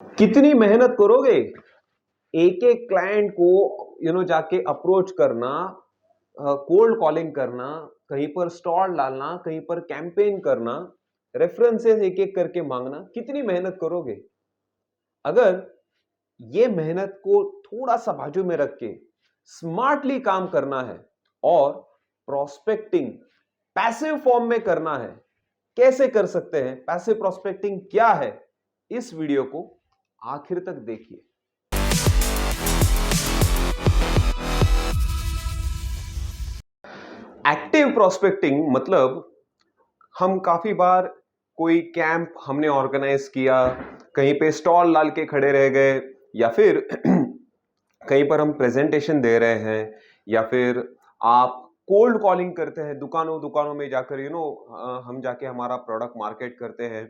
कितनी मेहनत करोगे एक एक क्लाइंट को जाके अप्रोच करना, कोल्ड कॉलिंग करना, कहीं पर स्टॉल डालना, कहीं पर कैंपेन करना, रेफरेंसेस एक एक करके मांगना, कितनी मेहनत करोगे? अगर ये मेहनत को थोड़ा सा बाजू में रख के स्मार्टली काम करना है और प्रोस्पेक्टिंग पैसिव फॉर्म में करना है, कैसे कर सकते हैं, पैसिव प्रोस्पेक्टिंग क्या है, इस वीडियो को आखिर तक देखिए। एक्टिव प्रोस्पेक्टिंग मतलब हम काफी बार कोई कैंप हमने ऑर्गेनाइज किया, कहीं पे स्टॉल डाल के खड़े रह गए, या फिर कहीं पर हम प्रेजेंटेशन दे रहे हैं, या फिर आप कोल्ड कॉलिंग करते हैं, दुकानों दुकानों में जाकर हम जाके हमारा प्रोडक्ट मार्केट करते हैं,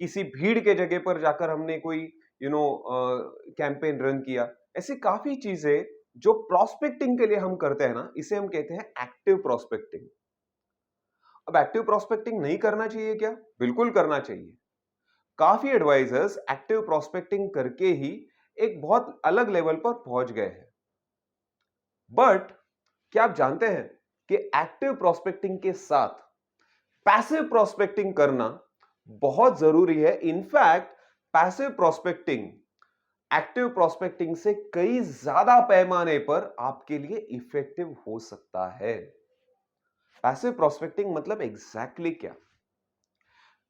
किसी भीड़ के जगह पर जाकर हमने कोई कैंपेन रन किया। ऐसी काफी चीजें जो प्रोस्पेक्टिंग के लिए हम करते हैं ना, इसे हम कहते हैं एक्टिव प्रोस्पेक्टिंग। अब एक्टिव प्रोस्पेक्टिंग नहीं करना चाहिए क्या? बिल्कुल करना चाहिए। काफी एडवाइजर्स एक्टिव प्रोस्पेक्टिंग करके ही एक बहुत अलग लेवल पर पहुंच गए हैं। बट क्या आप जानते हैं कि एक्टिव प्रोस्पेक्टिंग के साथ पैसिव प्रोस्पेक्टिंग करना बहुत जरूरी है। In fact passive prospecting active prospecting से कई ज्यादा पैमाने पर आपके लिए इफेक्टिव हो सकता है। पैसिव प्रोस्पेक्टिंग मतलब एग्जैक्टली क्या?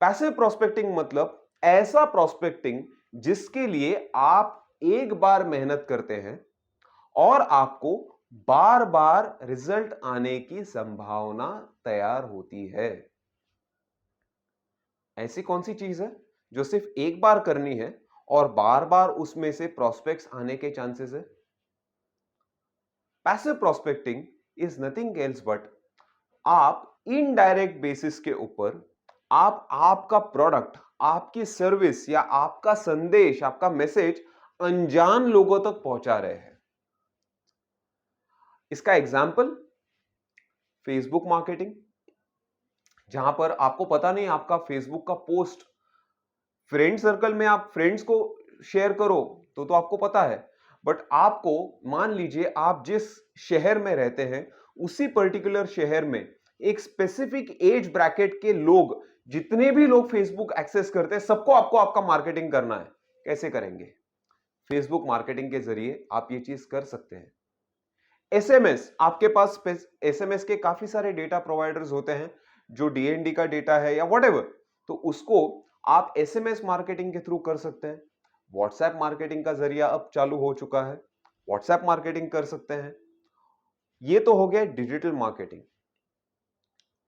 पैसिव प्रोस्पेक्टिंग मतलब ऐसा प्रोस्पेक्टिंग जिसके लिए आप एक बार मेहनत करते हैं और आपको बार बार रिजल्ट आने की संभावना तैयार होती है। ऐसी कौन सी चीज है जो सिर्फ एक बार करनी है और बार बार उसमें से प्रोस्पेक्ट्स आने के चांसेस है? Passive prospecting is nothing else but आप इनडायरेक्ट बेसिस के ऊपर आप आपका प्रोडक्ट, आपकी सर्विस या आपका संदेश, आपका मैसेज अनजान लोगों तक पहुंचा रहे हैं। इसका एग्जाम्पल फेसबुक मार्केटिंग, जहां पर आपको पता नहीं आपका फेसबुक का पोस्ट फ्रेंड सर्कल में आप फ्रेंड्स को शेयर करो तो आपको पता है, बट आपको मान लीजिए आप जिस शहर में रहते हैं उसी पर्टिकुलर शहर में एक स्पेसिफिक एज ब्रैकेट के लोग, जितने भी लोग फेसबुक एक्सेस करते हैं, सबको आपको आपका मार्केटिंग करना है। कैसे करेंगे? फेसबुक मार्केटिंग के जरिए आप ये चीज कर सकते हैं। एसएमएस, आपके पास एसएमएस के काफी सारे डेटा प्रोवाइडर्स होते हैं, जो डीएनडी का डेटा है या व्हाटएवर, तो उसको आप एसएमएस मार्केटिंग के थ्रू कर सकते हैं। व्हाट्सएप मार्केटिंग का जरिया अब चालू हो चुका है, व्हाट्सएप मार्केटिंग कर सकते हैं। ये तो हो गया डिजिटल मार्केटिंग।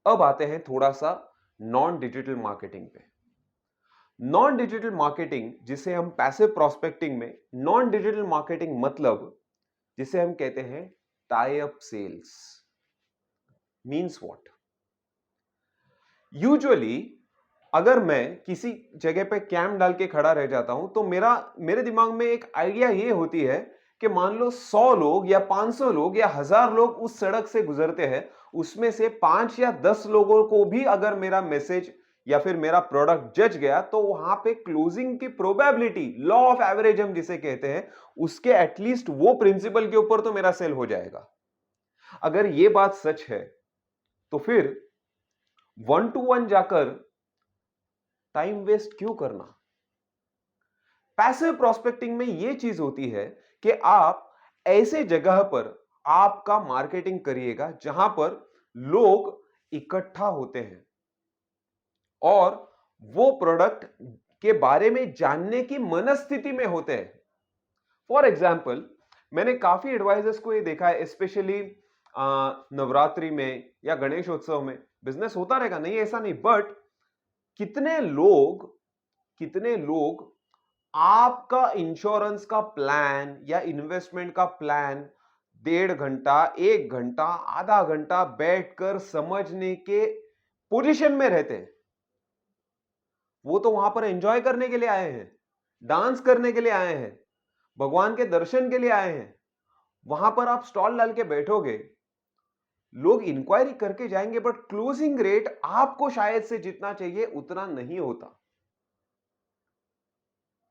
अब आते हैं थोड़ा सा नॉन डिजिटल मार्केटिंग पे। नॉन डिजिटल मार्केटिंग जिसे हम पैसिव प्रोस्पेक्टिंग में, नॉन डिजिटल मार्केटिंग मतलब जिसे हम कहते हैं tie up sales. Means what? Usually अगर मैं किसी जगह पे कैंप डाल के खड़ा रह जाता हूं तो मेरे दिमाग में एक आइडिया ये होती है कि मान लो 100 लोग या 500 लोग या 1000 लोग उस सड़क से गुजरते हैं, उसमें से 5 या 10 लोगों को भी अगर मेरा मैसेज या फिर मेरा प्रोडक्ट जज गया तो वहां पे क्लोजिंग की प्रोबेबिलिटी, लॉ ऑफ एवरेज हम जिसे कहते हैं, उसके एटलीस्ट वो प्रिंसिपल के ऊपर तो मेरा सेल हो जाएगा। अगर ये बात सच है तो फिर 1 to 1 जाकर टाइम वेस्ट क्यों करना? पैसिव प्रोस्पेक्टिंग में यह चीज होती है कि आप ऐसे जगह पर आपका मार्केटिंग करिएगा जहां पर लोग इकट्ठा होते हैं और वो प्रोडक्ट के बारे में जानने की मनस्थिति में होते हैं। फॉर एग्जाम्पल, मैंने काफी एडवाइजर्स को ये देखा है, स्पेशली नवरात्रि में या गणेशोत्सव में बिजनेस होता रहेगा, नहीं ऐसा नहीं, बट कितने लोग आपका इंश्योरेंस का प्लान या इन्वेस्टमेंट का प्लान 1.5 घंटा, 1 घंटा, आधा घंटा बैठकर समझने के पोजीशन में रहते हैं। वो तो वहां पर एंजॉय करने के लिए आए हैं, डांस करने के लिए आए हैं, भगवान के दर्शन के लिए आए हैं। वहां पर आप स्टॉल डाल के बैठोगे, लोग इंक्वायरी करके जाएंगे, बट क्लोजिंग रेट आपको शायद से जितना चाहिए उतना नहीं होता।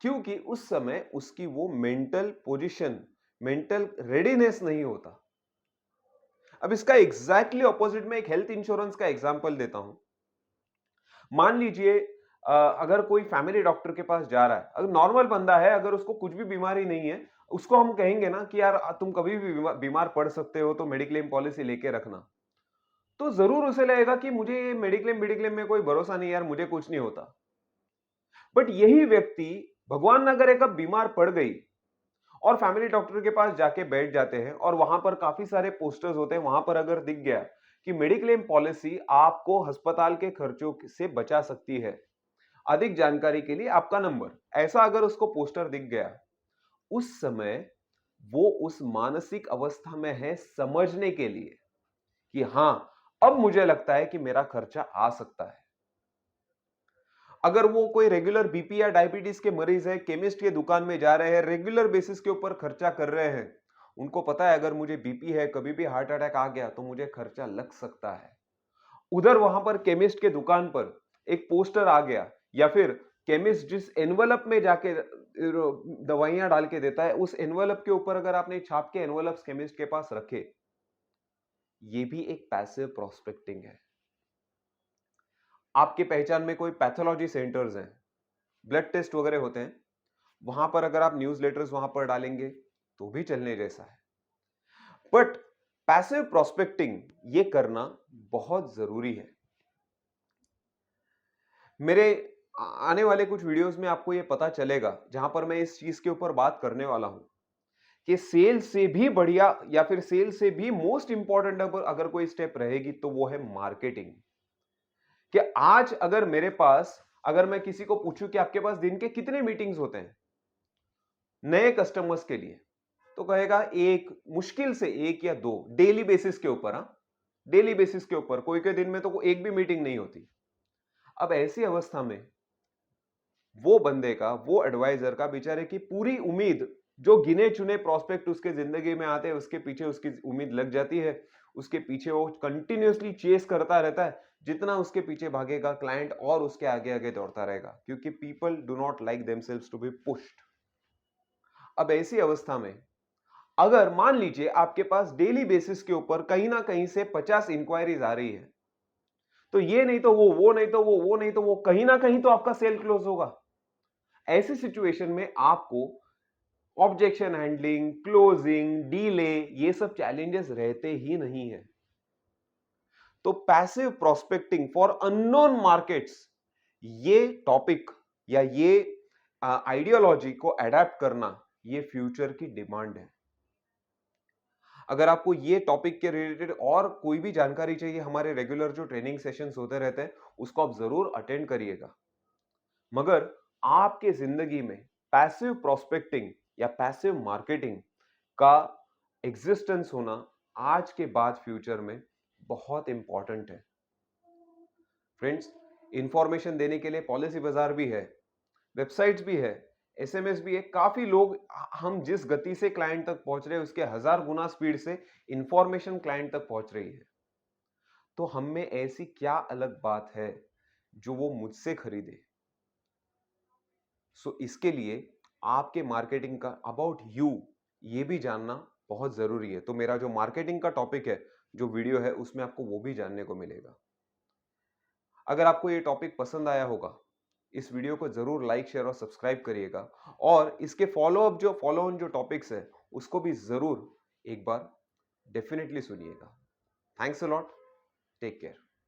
क्योंकि उस समय उसकी वो मेंटल पोजीशन, मेंटल रेडीनेस नहीं होता। अब इसका एग्जैक्टली ऑपोजिट में एक हेल्थ इंश्योरेंस का एग्जांपल देता हूं। मान लीजिए अगर कोई फैमिली डॉक्टर के पास जा रहा है, अगर नॉर्मल बंदा है, अगर उसको कुछ भी बीमारी नहीं है, उसको हम कहेंगे ना कि यार तुम कभी भी बीमार पड़ सकते हो तो मेडिक्लेम पॉलिसी लेके रखना, तो जरूर उसे लगेगा कि मुझे ये मेडिक्लेम मेडिक्लेम में कोई भरोसा नहीं यार, मुझे कुछ नहीं होता। बट यही व्यक्ति भगवान ना करे कब बीमार पड़ गई और फैमिली डॉक्टर के पास जाके बैठ जाते हैं और वहां पर काफी सारे पोस्टर्स होते हैं, वहां पर अगर दिख गया कि मेडिक्लेम पॉलिसी आपको अस्पताल के खर्चों से बचा सकती है, अधिक जानकारी के लिए आपका नंबर, ऐसा अगर उसको पोस्टर दिख गया, उस समय वो उस मानसिक अवस्था में है समझने के लिए कि हां, अब मुझे लगता है कि मेरा खर्चा आ सकता है। अगर वो कोई रेगुलर बीपी या डायबिटीज के मरीज है, केमिस्ट की दुकान में जा रहे हैं, रेगुलर बेसिस के ऊपर खर्चा कर रहे हैं, उनको पता है अगर मुझे बीपी है, कभी भी हार्ट अटैक आ गया तो मुझे खर्चा लग सकता है। उधर वहां पर केमिस्ट के दुकान पर एक पोस्टर आ गया, या फिर केमिस्ट जिस एनवलप में जाके दवाइयां डाल के देता है, उस एनवलप के ऊपर अगर आपने छाप के एनवलप्स केमिस्ट के पास रखे, ये भी एक पैसिव प्रोस्पेक्टिंग है। आपके पहचान में कोई पैथोलॉजी सेंटर्स हैं, ब्लड टेस्ट वगैरह होते हैं, वहां पर अगर आप न्यूज़लेटर्स वहां पर डालेंगे तो भी चलने जैसा है। बट पैसिव प्रोस्पेक्टिंग ये करना बहुत जरूरी है। मेरे आने वाले कुछ वीडियोस में आपको ये पता चलेगा, जहां पर मैं इस चीज के ऊपर बात करने वाला हूं कि सेल से भी बढ़िया या फिर सेल से भी मोस्ट इंपॉर्टेंट अगर कोई स्टेप रहेगी तो वो है मार्केटिंग। कि आज अगर मेरे पास, अगर मैं किसी को पूछूं कि आपके पास दिन के कितने मीटिंग्स होते हैं नए कस्टमर्स के लिए, तो कहेगा एक, मुश्किल से एक या दो, डेली बेसिस के ऊपर। हाँ, डेली बेसिस के ऊपर, कोई के दिन में तो एक भी मीटिंग नहीं होती। अब ऐसी अवस्था में वो बंदे का, वो एडवाइजर का बेचारे की पूरी उम्मीद, जो गिने चुने प्रोस्पेक्ट उसके जिंदगी में आते हैं उसके पीछे उसकी उम्मीद लग जाती है, उसके पीछे वो कंटिन्यूअसली चेस करता रहता है। जितना उसके पीछे भागेगा क्लाइंट और उसके आगे आगे दौड़ता रहेगा, क्योंकि people do not like themselves to be pushed. अब ऐसी अवस्था में अगर मान लीजिए आपके पास डेली बेसिस के ऊपर कहीं ना कहीं से 50 इंक्वायरीज आ रही है, तो ये नहीं तो वो नहीं तो वो नहीं तो वो, कहीं ना कहीं तो आपका सेल क्लोज होगा। ऐसी सिचुएशन में आपको ऑब्जेक्शन हैंडलिंग, क्लोजिंग, डीले, ये सब चैलेंजेस रहते ही नहीं है। तो passive prospecting for unknown markets, ये टॉपिक या ये आइडियोलॉजी को अडेप्ट करना, ये फ्यूचर की डिमांड है। अगर आपको ये टॉपिक के रिलेटेड और कोई भी जानकारी चाहिए, हमारे रेगुलर जो ट्रेनिंग सेशंस होते रहते हैं उसको आप जरूर अटेंड करिएगा। मगर आपके जिंदगी में पैसिव प्रोस्पेक्टिंग या पैसिव मार्केटिंग का एग्जिस्टेंस होना आज के बाद फ्यूचर में बहुत इंपॉर्टेंट है। फ्रेंड्स, इंफॉर्मेशन देने के लिए पॉलिसी बाजार भी है, वेबसाइट्स भी है, एसएमएस भी है। काफी लोग, हम जिस गति से क्लाइंट तक पहुंच रहे हैं उसके 1000 गुना स्पीड से इंफॉर्मेशन क्लाइंट तक पहुंच रही है। तो हम में ऐसी क्या अलग बात है जो वो मुझसे खरीदे? सो इसके लिए आपके मार्केटिंग का अबाउट यू ये भी जानना बहुत जरूरी है। तो मेरा जो मार्केटिंग का टॉपिक है, जो वीडियो है, उसमें आपको वो भी जानने को मिलेगा। अगर आपको ये टॉपिक पसंद आया होगा, इस वीडियो को जरूर लाइक, शेयर और सब्सक्राइब करिएगा, और इसके फॉलो ऑन जो टॉपिक्स है उसको भी जरूर एक बार डेफिनेटली सुनिएगा। Thanks a lot, take care.